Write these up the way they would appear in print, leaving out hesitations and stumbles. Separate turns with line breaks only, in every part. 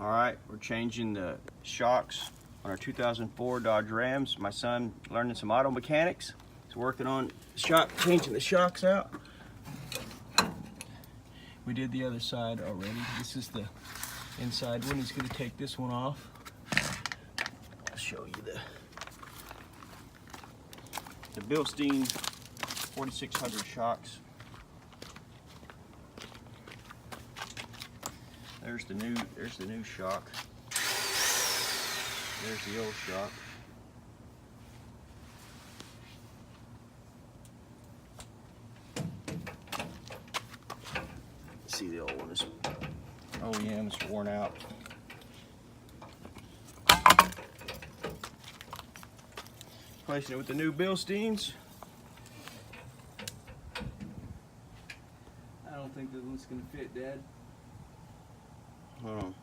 All right, we're changing the shocks on our 2004 Dodge Rams. My son learning some auto mechanics. He's working on changing the shocks out. We did the other side already. This is the inside one. He's going to take this one off. I'll show you the Bilstein 4600 shocks. There's the new shock. There's the old shock. See, the old one is OEM is worn out. Replacing it with the new Bilsteins. I don't think this one's gonna fit, Dad. Hold on.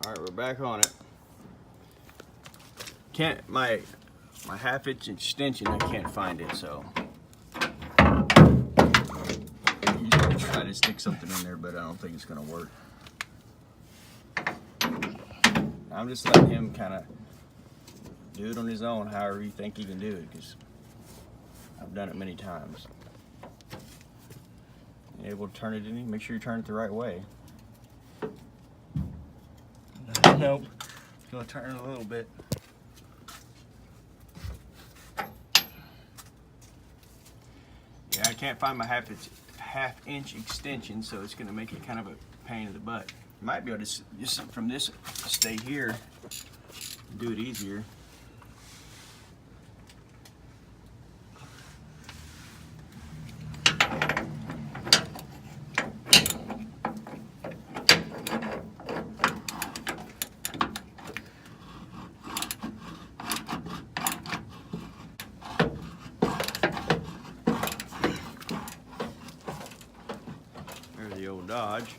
All right, we're back on it. Can't my half-inch extension, I can't find it, so he's gonna try to stick something in there, but I don't think it's gonna work. I'm just letting him kind of do it on his own, however you think he can do it, because I've done it many times. You're able to turn it in, make sure you turn it the right way. Nope. It's gonna turn a little bit. Yeah, I can't find my half-inch extension, so it's gonna make it kind of a pain in the butt. You might be able to just from this stay here and do it easier. The old Dodge,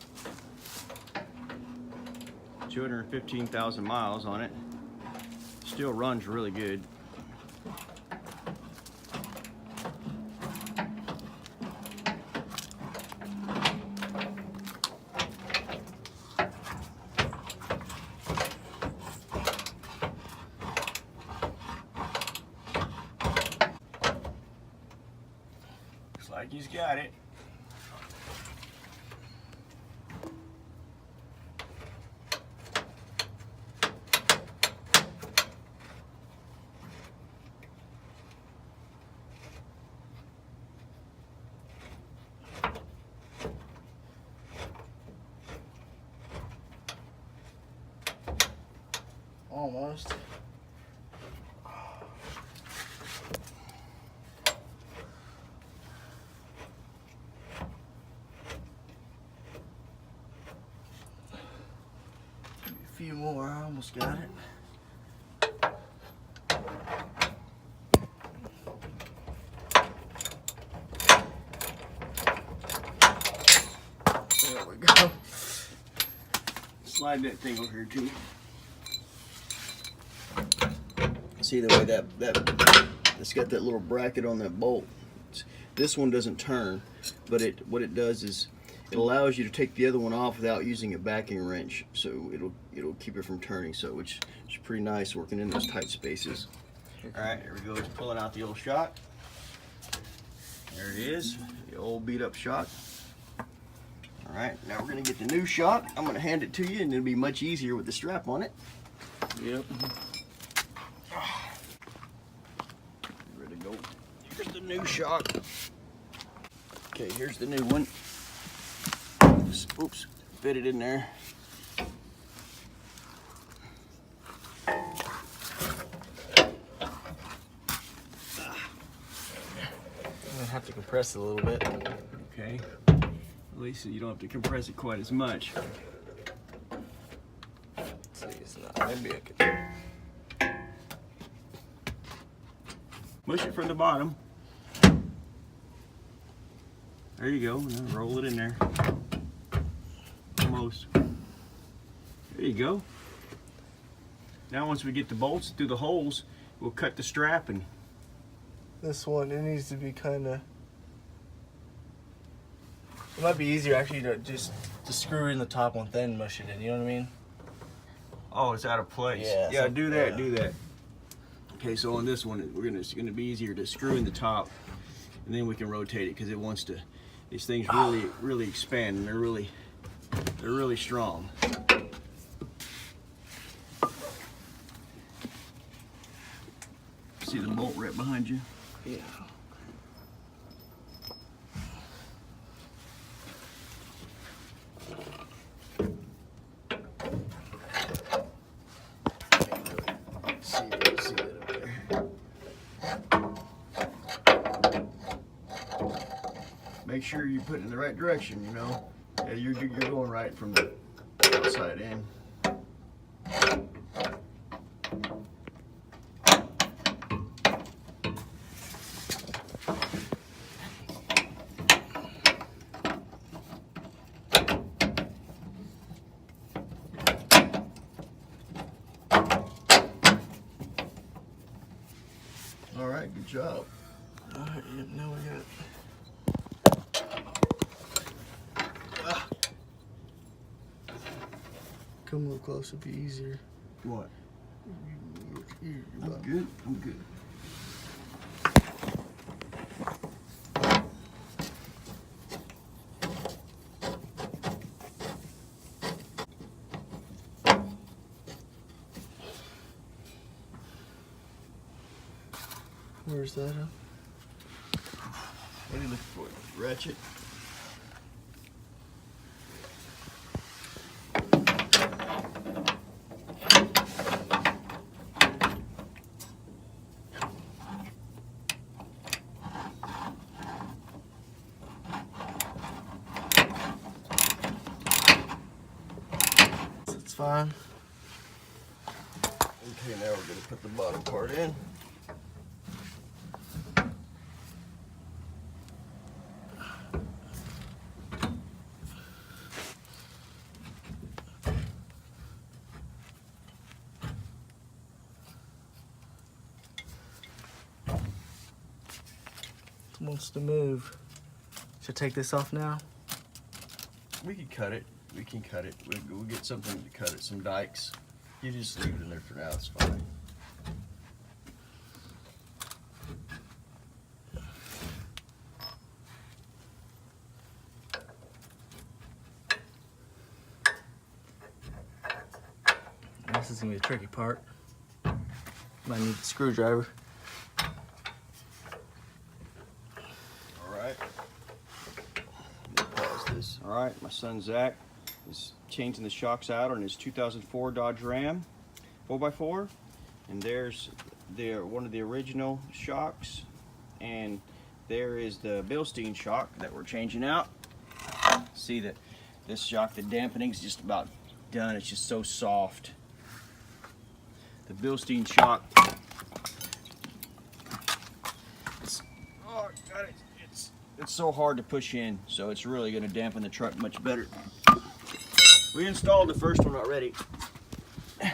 215,000 miles on it, still runs really good. Looks like he's got it.
Almost. A few more, I almost got it. There we go.
Slide that thing over here too. See the way that it's got that little bracket on that bolt. This one doesn't turn, but what it does is it allows you to take the other one off without using a backing wrench, so it'll keep it from turning. So which is pretty nice working in those tight spaces. All right, here we go. Just pulling out the old shock. There it is, the old beat up shock. All right, now we're gonna get the new shock. I'm gonna hand it to you, and it'll be much easier with the strap on it. Yep. Ready to go. Here's the new shock. Okay, here's the new one. Oops, fit it in there.
I'm gonna have to compress it a little bit.
Okay. At least you don't have to compress it quite as much.
Let's see, it's not. Maybe I could.
Push it from the bottom. There you go. Now roll it in there. Almost. There you go. Now once we get the bolts through the holes, we'll cut the strap and
This one, it needs to be kind of. It might be easier actually to just Just screw in the top one, then mush it in. You know what I mean?
Oh, it's out of place.
Yeah.
Yeah,
so-
do that.
yeah.
Do that. Okay, so on this one, it's gonna be easier to screw in the top, and then we can rotate it because it wants to. These things really expand, and they're really strong. See the bolt right behind you?
Yeah.
See it up there. Make sure you put it in the right direction, you know. Yeah, you're going right from the outside in. All right, good job.
All right. Yep. Now we got it. Come a little closer, be easier.
What?
You're
I'm
about-
good. I'm good.
Where's that?
What are you looking for? Ratchet?
It's fine.
Okay, now we're going to put the bottom part in.
It wants to move. Should I take this off now?
We can cut it. We can cut it. We'll get something to cut it, some dikes. You just leave it in there for now, it's fine.
This is gonna be a tricky part. Might need a screwdriver.
Alright. Pause this. Alright, my son Zach is changing the shocks out on his 2004 Dodge Ram 4x4. And there's one of the original shocks. And there is the Bilstein shock that we're changing out. See that this shock, the dampening is just about done. It's just so soft. The Bilstein shock, it's so hard to push in, so it's really going to dampen the truck much better. We installed the first one already. You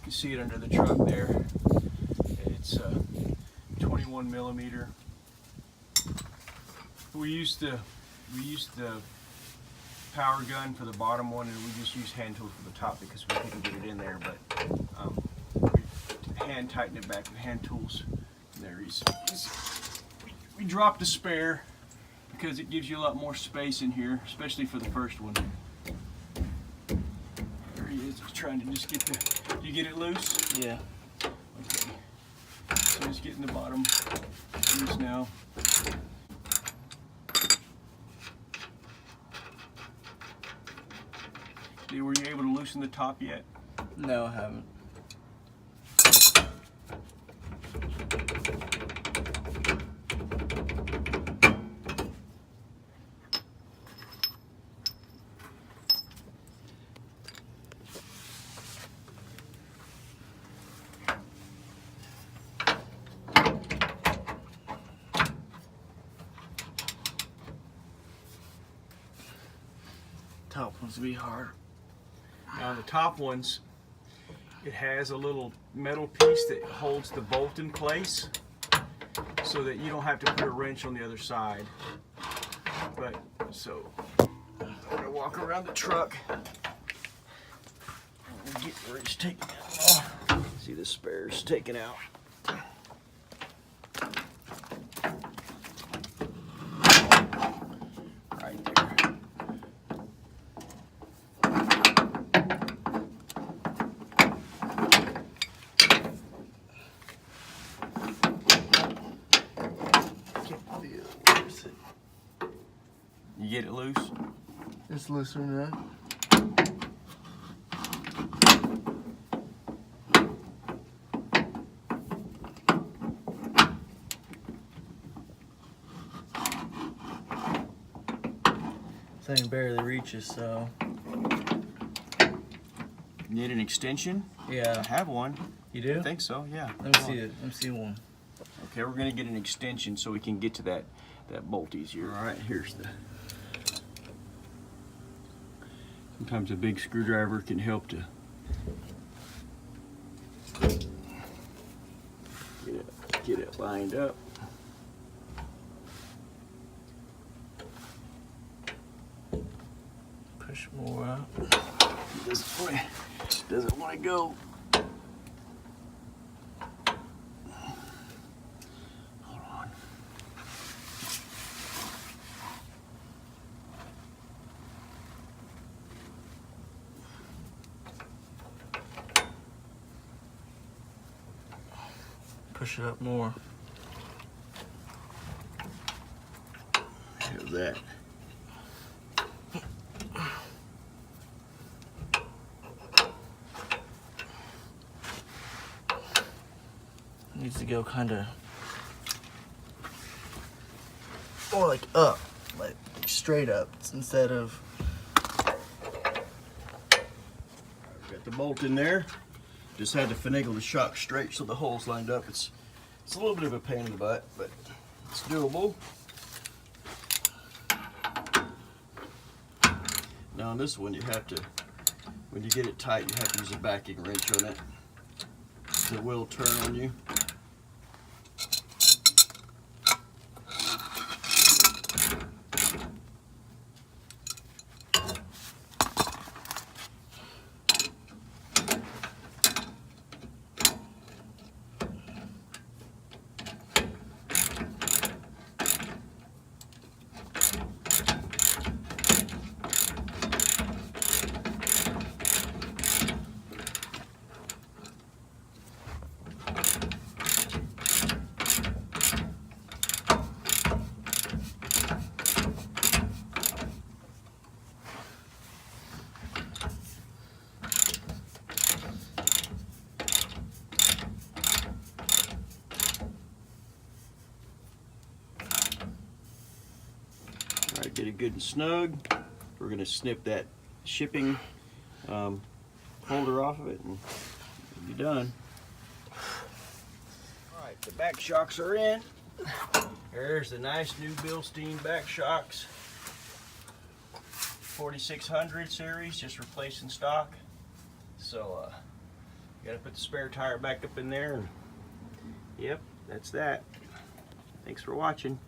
can see it under the truck there. It's 21 millimeter. We used the power gun for the bottom one, and we just use hand tools for the top because we couldn't get it in there. But we hand tighten it back with hand tools. And there we dropped a spare because it gives you a lot more space in here, especially for the first one. There he is. He's trying to just get the. You get it loose?
Yeah.
Okay. So just getting the bottom loose now. Were you able to loosen the top yet?
No, I haven't. Top ones to be hard.
Now the top ones, it has a little metal piece that holds the bolt in place so that you don't have to put a wrench on the other side. But so gonna walk around the truck. Get where it's taken out. See the spares taken out. Right there. You get it loose?
It's looser now.
Thing barely reaches, so
Need an extension?
yeah.
I have one.
You do?
I think so, yeah.
Let me see it. Let me see one.
Okay, we're gonna get an extension so we can get to that bolt easier. All right, here's the. Sometimes a big screwdriver can help to get it lined up.
Push more up.
Doesn't want to go. Hold on.
Push it up more.
How's that?
Needs to go kind of more like up, like straight up instead of.
Got the bolt in there. Just had to finagle the shock straight so the hole's lined up. It's a little bit of a pain in the butt, but it's doable. Now on this one, you have to, when you get it tight, you have to use a backing wrench on it. It will turn on you. All right, get it good and snug. We're gonna snip that shipping holder off of it and we'll be done. All right, the back shocks are in. There's the nice new Bilstein back shocks. 4600 series, just replacing stock. So gotta put the spare tire back up in there and yep, that's that. Thanks for watching.